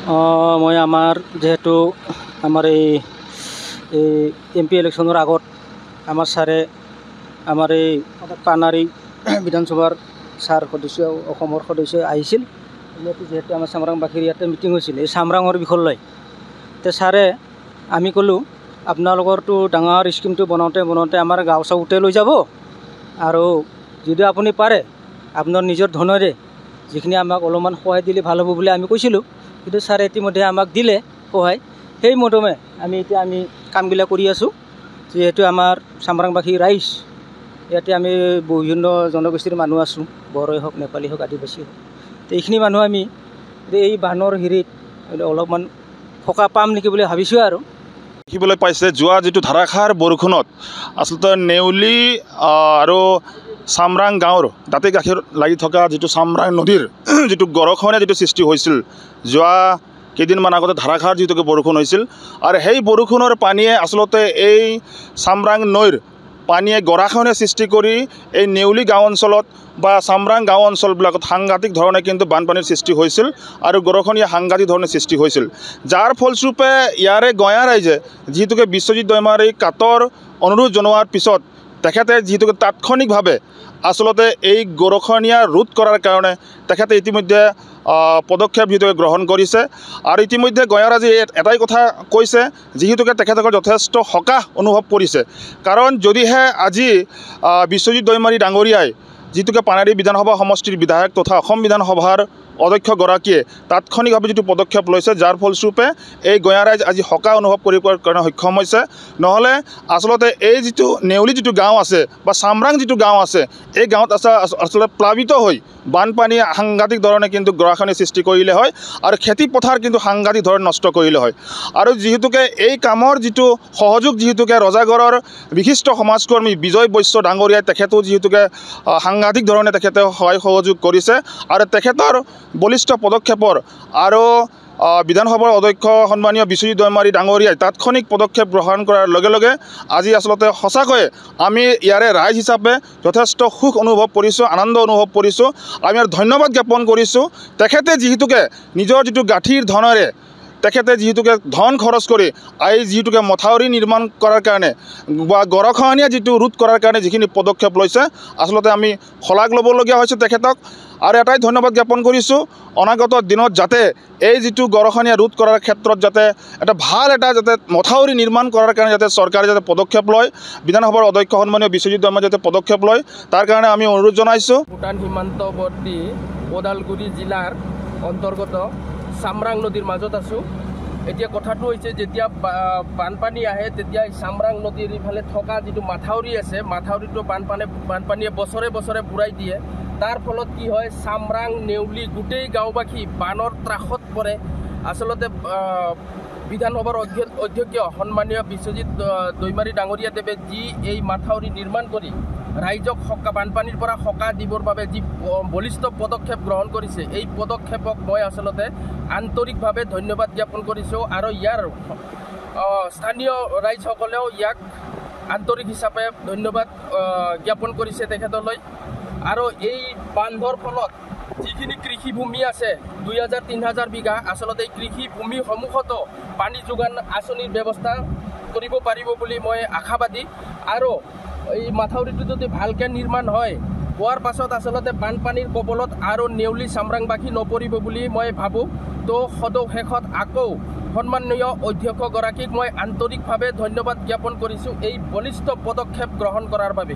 মই আমাৰ যেহেতু আমাৰ এই MP ইলেকশ্যনৰ আগত আমাৰ ছাৰে আমাৰ এই পানাৰী বিধানসভাৰ ছাৰ সদস্য অসমৰ সদস্য আহিছিল। ইয়াতে যেহেতু আমাৰ চামৰাংবাসীৰ ইয়াতে মিটিং হৈছিল এই চামৰাঙৰ বিষয় লৈ, তে ছাৰে আমি ক'লোঁ আপোনালোকৰতো ডাঙৰ স্কিমটো বনাওঁতে আমাৰ গাঁও চাওঁতে লৈ যাব, আৰু যদি আপুনি পাৰে আপোনাৰ নিজৰ ধনেৰে যিখিনি আমাক অলপমান সহায় দিলে ভাল হ'ব বুলি আমি কৈছিলোঁ। কিন্তু ছাৰে ইতিমধ্যে আমাক দিলে সহায়, সেই মৰ্মে আমি কামবিলাক কৰি আছোঁ। যিহেতু আমাৰ চামৰাংবাসী ৰাইজ ইয়াতে আমি বিভিন্ন জনগোষ্ঠীৰ মানুহ আছোঁ, বড়োই হওক, নেপালী হওক, আদিবাসী হওক। তো এইখিনি মানুহ আমি এই বানৰ হেৰিত অলপমান সকাহ পাম নেকি বুলি ভাবিছোঁ। আৰু দেখিবলৈ পাইছে যোৱা যিটো ধাৰাসাৰ বৰষুণত আচলতে নেউলী আৰু চামৰাং গাঁৱৰ দাঁতি গাখীৰ লাগি থকা যিটো চামৰাং নদীৰ যিটো গৰখহনীয়া যিটো সৃষ্টি হৈছিল যোৱা কেইদিনমান আগতে ধাৰাসাৰ যিটোকে বৰষুণ হৈছিল, আৰু সেই বৰষুণৰ পানীয়ে আচলতে এই চামৰাং নৈৰ পানীয়ে গৰাখহনীয়া সৃষ্টি কৰি এই নেউলী গাঁও অঞ্চলত বা চামৰাং গাঁও অঞ্চলবিলাকত সাংঘাতিক ধৰণে কিন্তু বানপানীৰ সৃষ্টি হৈছিল আৰু গৰাখহনীয়া সাংঘাতিক ধৰণে সৃষ্টি হৈছিল। যাৰ ফলস্বৰূপে ইয়াৰে গঞা ৰাইজে যিহেতুকে বিশ্বজিৎ দৈমাৰীক কাটৰ অনুৰোধ জনোৱাৰ পিছত তেখেতে যিহেতুকে তাৎক্ষণিকভাৱে আচলতে এই গৰাখহনীয়া ৰোধ কৰাৰ কাৰণে তেখেতে ইতিমধ্যে পদক্ষেপ যিহেতুকে গ্ৰহণ কৰিছে। আৰু ইতিমধ্যে গঞা ৰাইজে এটাই কথা কৈছে, যিহেতুকে তেখেতসকল যথেষ্ট সকাহ অনুভৱ কৰিছে। কাৰণ যদিহে আজি বিশ্বজিৎ দৈমাৰী ডাঙৰীয়াই যিটোকে পানেৰী বিধানসভা সমষ্টিৰ বিধায়ক তথা অসম বিধানসভাৰ অধ্যক্ষগৰাকীয়ে তাৎক্ষণিকভাৱে যিটো পদক্ষেপ লৈছে, যাৰ ফলস্বৰূপে এই গঞা ৰাইজ আজি সকাহ অনুভৱ কৰিবৰ কাৰণে সক্ষম হৈছে। নহ'লে আচলতে এই যিটো নেউলী যিটো গাঁও আছে বা চামৰাং যিটো গাঁও আছে, এই গাঁৱত আচলতে প্লাবিত হৈ বানপানীয়ে সাংঘাতিক ধৰণে কিন্তু গৰাখহনীয়া সৃষ্টি কৰিলে হয়, আৰু খেতি পথাৰ কিন্তু সাংঘাতিক ধৰণে নষ্ট কৰিলে হয়। আৰু যিহেতুকে এই কামৰ যিটো সহযোগ যিহেতুকে ৰজাগড়ৰ বিশিষ্ট সমাজকৰ্মী বিজয় বৈশ্য ডাঙৰীয়াই তেখেতেও যিহেতুকে সাংঘাতিক ধৰণে তেখেতে সহায় সহযোগ কৰিছে, আৰু তেখেতৰ বলিষ্ঠ পদক্ষেপৰ আৰু বিধানসভাৰ অধ্যক্ষ সন্মানীয় বিশ্বজিৎ দৈমাৰী ডাঙৰীয়াই তাৎক্ষণিক পদক্ষেপ গ্ৰহণ কৰাৰ লগে লগে আজি আচলতে সঁচাকৈয়ে আমি ইয়াৰে ৰাইজ হিচাপে যথেষ্ট সুখ অনুভৱ কৰিছোঁ, আনন্দ অনুভৱ কৰিছোঁ। আমি আৰু ধন্যবাদ জ্ঞাপন কৰিছোঁ তেখেতে যিহেতুকে নিজৰ যিটো গাঁঠিৰ ধনেৰে তেখেতে যিহেতুকে ধন খৰচ কৰি এই যিহেতুকে মথাউৰি নিৰ্মাণ কৰাৰ কাৰণে বা গৰাখহনীয়া যিটো ৰোধ কৰাৰ কাৰণে যিখিনি পদক্ষেপ লৈছে, আচলতে আমি শলাগ ল'বলগীয়া হৈছে তেখেতক। আৰু এটাই ধন্যবাদ জ্ঞাপন কৰিছোঁ, অনাগত দিনত যাতে এই যিটো গৰাখহনীয়া ৰোধ কৰাৰ ক্ষেত্ৰত যাতে ভাল যাতে মথাউৰি নিৰ্মাণ কৰাৰ কাৰণে যাতে চৰকাৰে যাতে পদক্ষেপ লয়, বিধানসভাৰ অধ্যক্ষ সন্মানীয় বিশ্বজিৎ দৈমাৰীয়ে যাতে পদক্ষেপ লয়, তাৰ কাৰণে আমি অনুৰোধ জনাইছোঁ। ভূটান সীমান্তৱৰ্তী ওদালগুৰি জিলাৰ অন্তৰ্গত চামৰাং নদীৰ মাজত আছোঁ। এতিয়া কথাটো হৈছে, যেতিয়া বানপানী আহে তেতিয়া চামৰাং নদীৰ ইফালে থকা যিটো মাথাউৰি আছে, মাথাউৰিটো বানপানীয়ে বছৰে বছৰে বুৰাই দিয়ে। তাৰ ফলত কি হয়, চামৰাং নেউলী গোটেই গাঁওবাসী বানৰ ত্ৰাসত পৰে। আচলতে বিধানসভাৰ অধ্যক্ষ সন্মানীয় বিশ্বজিৎ দৈমাৰী ডাঙৰীয়াদেৱে যি এই মাথাউৰি নিৰ্মাণ কৰি ৰাইজক বানপানীৰ পৰা সকাহ দিবৰ বাবে যি বলিষ্ঠ পদক্ষেপ গ্ৰহণ কৰিছে, এই পদক্ষেপক মই আচলতে আন্তৰিকভাৱে ধন্যবাদ জ্ঞাপন কৰিছোঁ। আৰু ইয়াৰ স্থানীয় ৰাইজসকলেও ইয়াক আন্তৰিক হিচাপে ধন্যবাদ জ্ঞাপন কৰিছে তেখেতলৈ। আৰু এই বান্ধৰ ফলত যিখিনি কৃষিভূমি আছে 2000-3000 বিঘা, আচলতে এই কৃষিভূমিসমূহতো পানী যোগান আঁচনিৰ ব্যৱস্থা কৰিব পাৰিব বুলি মই আশাবাদী। আৰু এই মাথাউৰিটো যদি ভালকৈ নিৰ্মাণ হোৱাৰ পাছত আচলতে বানপানীৰ কবলত আৰু নেউলী চামৰাংবাসী নপৰিব বুলি মই ভাবোঁ। তো সদশেষত আকৌ সন্মানীয় অধ্যক্ষগৰাকীক মই আন্তৰিকভাৱে ধন্যবাদ জ্ঞাপন কৰিছোঁ এই বলিষ্ঠ পদক্ষেপ গ্ৰহণ কৰাৰ বাবে।